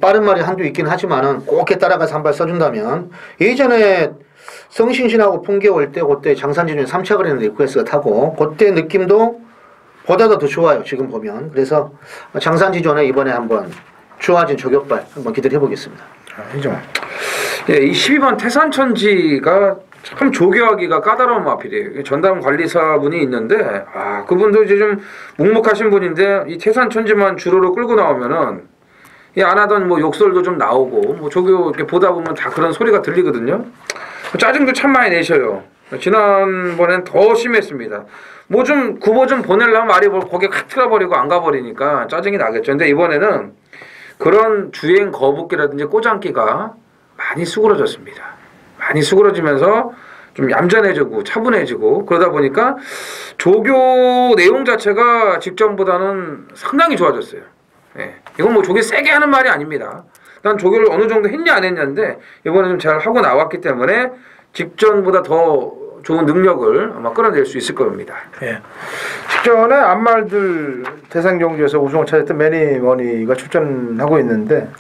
빠른 말이 한두 있긴 하지만은 곱게 따라가서 한 발 써준다면 예전에 성신신하고 풍계 올 때 그때 장산지중에 3착을 했는데 리퀘스트가 타고 그때 느낌도 보다도 더 좋아요 지금 보면. 그래서 장산지존에 이번에 한번 좋아진 조격발 한번 기대해 보겠습니다. 이정. 예, 이 12번 태산천지가 참 조교하기가 까다로운 마필이에요. 전담 관리사분이 있는데 그분도 이제 좀 묵묵하신 분인데 이 태산천지만 주로로 끌고 나오면은 안 하던 뭐 욕설도 좀 나오고 뭐 조교 이렇게 보다 보면 다 그런 소리가 들리거든요. 짜증도 참 많이 내셔요. 지난번엔 더 심했습니다. 뭐 좀 구보 좀 보내려면 말이 거기에 확 틀어버리고 안 가버리니까 짜증이 나겠죠. 근데 이번에는 그런 주행 거북기라든지 꼬장기가 많이 수그러졌습니다. 많이 수그러지면서 좀 얌전해지고 차분해지고 그러다 보니까 조교 내용 자체가 직전보다는 상당히 좋아졌어요. 예. 이건 뭐 조교 세게 하는 말이 아닙니다. 난 조교를 어느 정도 했냐 안 했냐인데 이번에 좀 잘 하고 나왔기 때문에 직전보다 더 좋은 능력을 아마 끌어낼 수 있을 겁니다. 예. 직전에 안말들 대상경주에서 우승을 차지했던 매니머니가 출전하고 있는데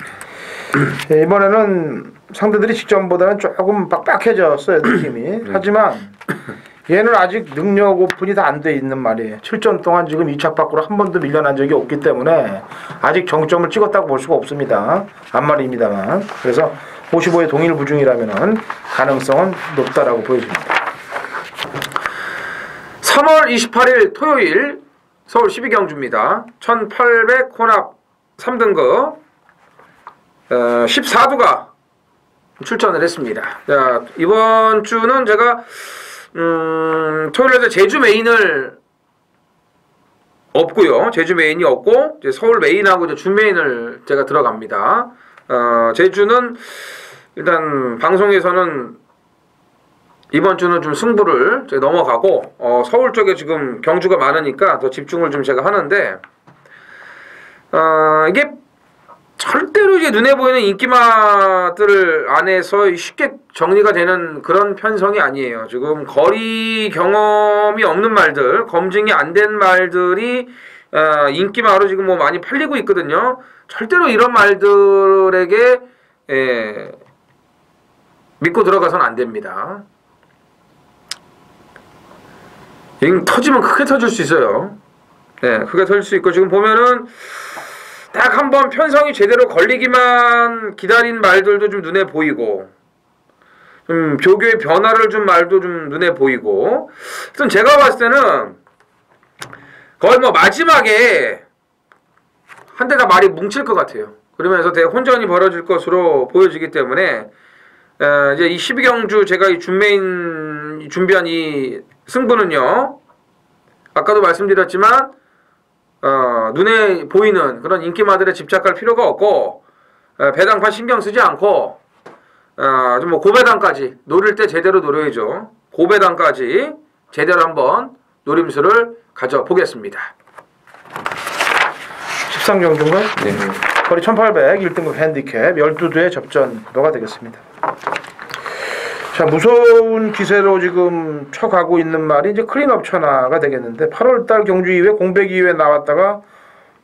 이번에는 상대들이 직전보다는 조금 빡빡해졌어요 느낌이. 하지만 얘는 아직 능력 오픈이 다 안 돼 있는 말이에요. 7전 동안 지금 2착 밖으로 한 번도 밀려난 적이 없기 때문에 아직 정점을 찍었다고 볼 수가 없습니다. 안말입니다만. 그래서 55의 동일 부중이라면 가능성은 높다라고 보여집니다. 3월 28일 토요일 서울 12경주입니다. 1800 혼합 3등급 14두가 출전을 했습니다. 자, 이번 주는 제가 토요일에 제주 메인을 없고요. 제주 메인이 없고 이제 서울 메인하고 이제 주 메인을 제가 들어갑니다. 제주는 일단 방송에서는 이번 주는 좀 승부를 넘어가고 서울 쪽에 지금 경주가 많으니까 더 집중을 좀 제가 하는데 이게 절대로 이제 눈에 보이는 인기마들 안에서 쉽게 정리가 되는 그런 편성이 아니에요. 지금 거리 경험이 없는 말들, 검증이 안 된 말들이 인기마로 지금 뭐 많이 팔리고 있거든요. 절대로 이런 말들에게 믿고 들어가서는 안 됩니다. 터지면 크게 터질 수 있어요. 네, 크게 터질 수 있고 지금 보면은 딱 한번 편성이 제대로 걸리기만 기다린 말들도 좀 눈에 보이고 조교의 변화를 준 말도 좀 눈에 보이고 하여튼 제가 봤을 때는 거의 뭐 마지막에 한 대가 말이 뭉칠 것 같아요. 그러면서 대혼전이 벌어질 것으로 보여지기 때문에 이제 이 12경주 제가 이 준메인 준비한 이 승부는요 아까도 말씀드렸지만 눈에 보이는 그런 인기마들에 집착할 필요가 없고 배당판 신경 쓰지 않고 좀 뭐 고배당까지 노릴 때 제대로 노려야죠. 고배당까지 제대로 한번 노림수를 가져보겠습니다. 13경주인가요? 네. 거리 1800 1등급 핸디캡 12두의 접전도가 되겠습니다. 자, 무서운 기세로 지금 쳐가고 있는 말이 이제 클린업 천하가 되겠는데 8월달 경주 이후에 공백 이후에 나왔다가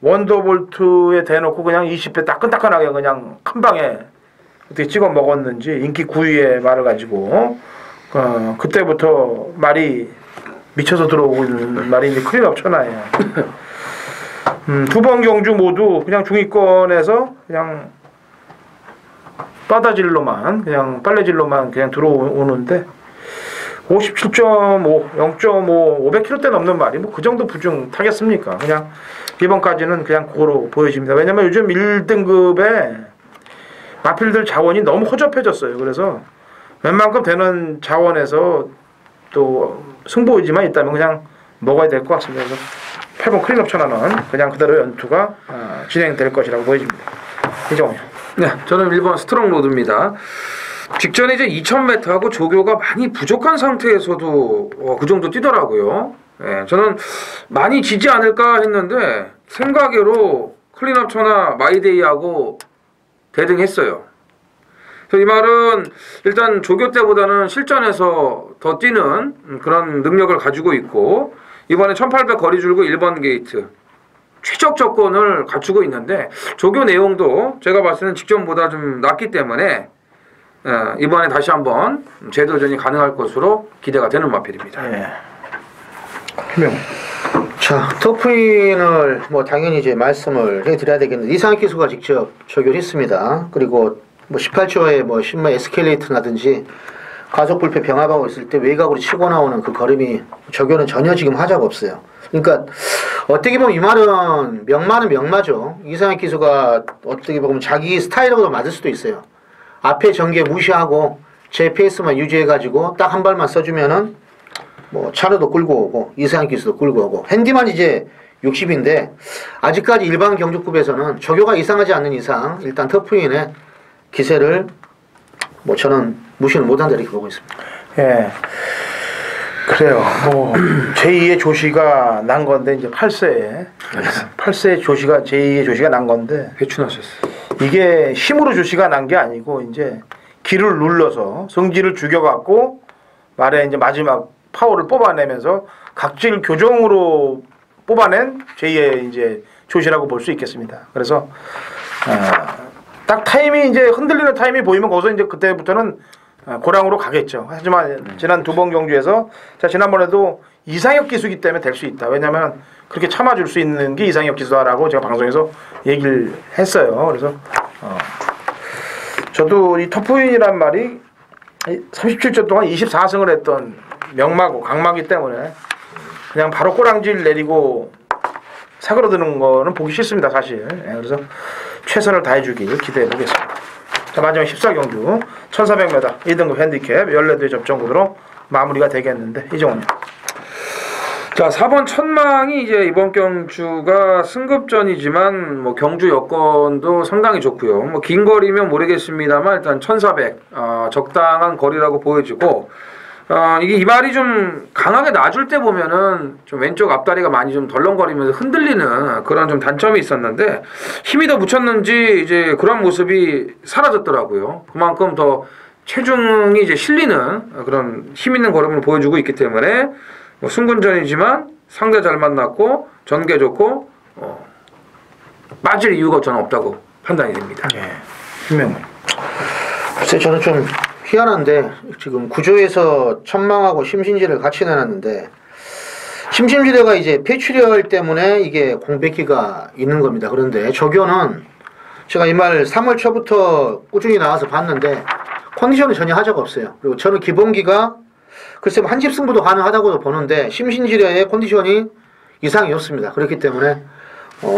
원더볼트에 대놓고 그냥 20배 따끈따끈하게 그냥 큰 방에 어떻게 찍어 먹었는지 인기 9위의 말을 가지고 그때부터 말이 미쳐서 들어오고 있는 말이 이제 클린업 천하예요. 두 번 경주 모두 그냥 중위권에서 그냥 빠다질로만 그냥 빨래질로만 그냥 들어오는데 57.5, 0.5, 500km대 넘는 말이 뭐 그 정도 부중 타겠습니까? 그냥 이번까지는 그냥 그거로 보여집니다. 왜냐면 요즘 1등급에 마필들 자원이 너무 허접해졌어요. 그래서 웬만큼 되는 자원에서 또 승부의지만 있다면 그냥 먹어야 될 것 같습니다. 그래서 8번 클린업 천하는 그냥 그대로 연투가 진행될 것이라고 보여집니다. 이정훈. 네, 저는 1번 스트롱 로드입니다. 직전에 이제 2000m하고 조교가 많이 부족한 상태에서도 그 정도 뛰더라고요. 예, 저는 많이 지지 않을까 했는데 생각외로 클린업처나 마이데이하고 대등했어요. 그래서 이 말은 일단 조교 때보다는 실전에서 더 뛰는 그런 능력을 가지고 있고 이번에 1800 거리 줄고 1번 게이트 최적 조건을 갖추고 있는데 조교 내용도 제가 봤을 때는 직전보다 좀 낫기 때문에 이번에 다시 한번 재도전이 가능할 것으로 기대가 되는 마필입니다. 예. 자, 터프인을 뭐 당연히 이제 말씀을 해드려야 되겠는데 이상혁 기수가 직접 적용했습니다. 그리고 뭐 18초에 뭐 신마 에스컬레이터라든지 가속 불패 병합하고 있을 때 외곽으로 치고 나오는 그 걸음이 적용은 전혀 지금 하자가 없어요. 그러니까 어떻게 보면 이 말은 명마는 명마죠. 이상혁 기수가 어떻게 보면 자기 스타일하고도 맞을 수도 있어요. 앞에 전개 무시하고 제 페이스만 유지해가지고 딱 한 발만 써주면은 뭐 차로도 끌고 오고 이상혁 기수도 끌고 오고 핸디만 이제 60인데 아직까지 일반 경주급에서는 조교가 이상하지 않는 이상 일단 터프인의 기세를 뭐 저는 무시는 못한다 이렇게 보고 있습니다. 예. 그래요. 뭐 제2의 조시가 난 건데 이제 8세의 조시가 제2의 조시가 난 건데 회춘하셨어요. 이게 힘으로 조시가 난 게 아니고 이제 기를 눌러서 성질을 죽여갖고 말에 이제 마지막 파워를 뽑아내면서 각질 교정으로 뽑아낸 제2의 이제 조시라고 볼 수 있겠습니다. 그래서 딱 타임이 이제 흔들리는 타임이 보이면 거기서 이제 그때부터는 고랑으로 가겠죠. 하지만 지난 두 번 경주에서 자 지난번에도 이상혁 기수기 때문에 될 수 있다. 왜냐하면 그렇게 참아줄 수 있는 게 이상혁 기수다라고 제가 방송에서 얘기를 했어요. 그래서 저도 이 터프인이란 말이 37초 동안 24승을 했던 명마고 강마기 때문에 그냥 바로 꼬랑질 내리고 사그러드는 거는 보기 싫습니다, 사실. 그래서 최선을 다해주길 기대해 보겠습니다. 자, 마지막 14경주 1400m 2등급 핸디캡 14대의 접전구도로 마무리가 되겠는데 이정훈요. 자, 4번 천망이 이제 이번 경주가 승급전이지만 뭐 경주 여건도 상당히 좋고요. 뭐 긴 거리면 모르겠습니다만 일단 1400 적당한 거리라고 보여지고 이게 이 발이 좀 강하게 놔줄 때 보면은 좀 왼쪽 앞다리가 많이 좀 덜렁거리면서 흔들리는 그런 좀 단점이 있었는데 힘이 더 붙였는지 이제 그런 모습이 사라졌더라고요. 그만큼 더 체중이 이제 실리는 그런 힘 있는 걸음을 보여주고 있기 때문에 뭐 승군전이지만 상대 잘 만났고 전개 좋고 빠질 이유가 저는 없다고 판단이 됩니다. 예. 분명. 글쎄 저는 좀 희한한데 지금 구조에서 천망하고 심신지를 같이 내놨는데 심신지대가 이제 폐출혈 때문에 이게 공백기가 있는 겁니다. 그런데 조교는 제가 이 말 3월 초부터 꾸준히 나와서 봤는데 컨디션은 전혀 하자가 없어요. 그리고 저는 기본기가 글쎄 한 집 승부도 가능하다고도 보는데 심신지뢰의 컨디션이 이상이 없습니다. 그렇기 때문에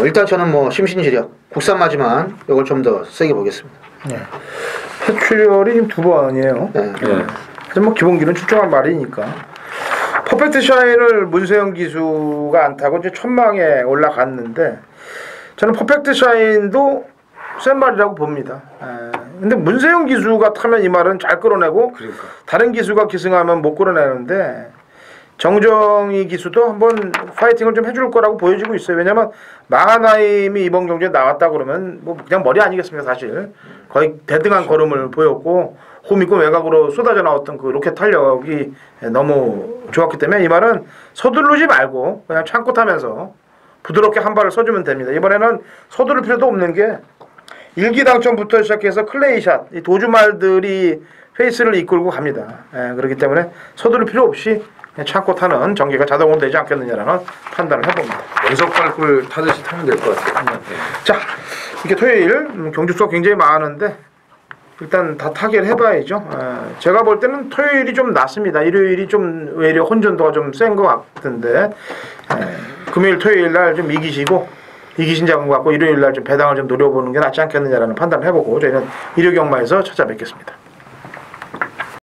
일단 저는 뭐 심신지력 국산마지만 이걸 좀 더 세게 보겠습니다. 네. 폐출혈이 지금 2번이에요. 네. 하지만 뭐 기본기는 출중한 말이니까. 퍼펙트 샤인을 문세영 기수가 안 타고 이제 천망에 올라갔는데 저는 퍼펙트 샤인도 센 말이라고 봅니다. 근데 문세영 기수가 타면 이 말은 잘 끌어내고 그러니까. 다른 기수가 기승하면 못 끌어내는데 정정희 기수도 한번 파이팅을 좀 해줄 거라고 보여지고 있어요. 왜냐면 마하나임이 이번 경기에 나왔다 그러면 뭐 그냥 머리 아니겠습니까 사실. 거의 대등한 걸음을 보였고 홈 있고 외곽으로 쏟아져 나왔던 그 로켓 탄력이 너무 좋았기 때문에 이 말은 서두르지 말고 그냥 참고 타면서 부드럽게 한 발을 써주면 됩니다. 이번에는 서두를 필요도 없는 게 일기당첨부터 시작해서 클레이샷, 이 도주말들이 페이스를 이끌고 갑니다. 그렇기 때문에 서두를 필요 없이 그냥 참고 타는 전개가 자동으로 되지 않겠느냐라는 판단을 해봅니다. 연속 발굴 타듯이 타면 될 것 같아요. 자, 이렇게 토요일 경주 수가 굉장히 많은데 일단 다 타결 해봐야죠. 제가 볼 때는 토요일이 좀 낫습니다. 일요일이 좀 외려 혼전도가 좀 센 것 같은데 금요일 토요일 날 좀 이기신 자금 갖고 일요일 날 좀 배당을 좀 노려보는 게 낫지 않겠느냐라는 판단을 해보고 저희는 일요 경마에서 찾아뵙겠습니다.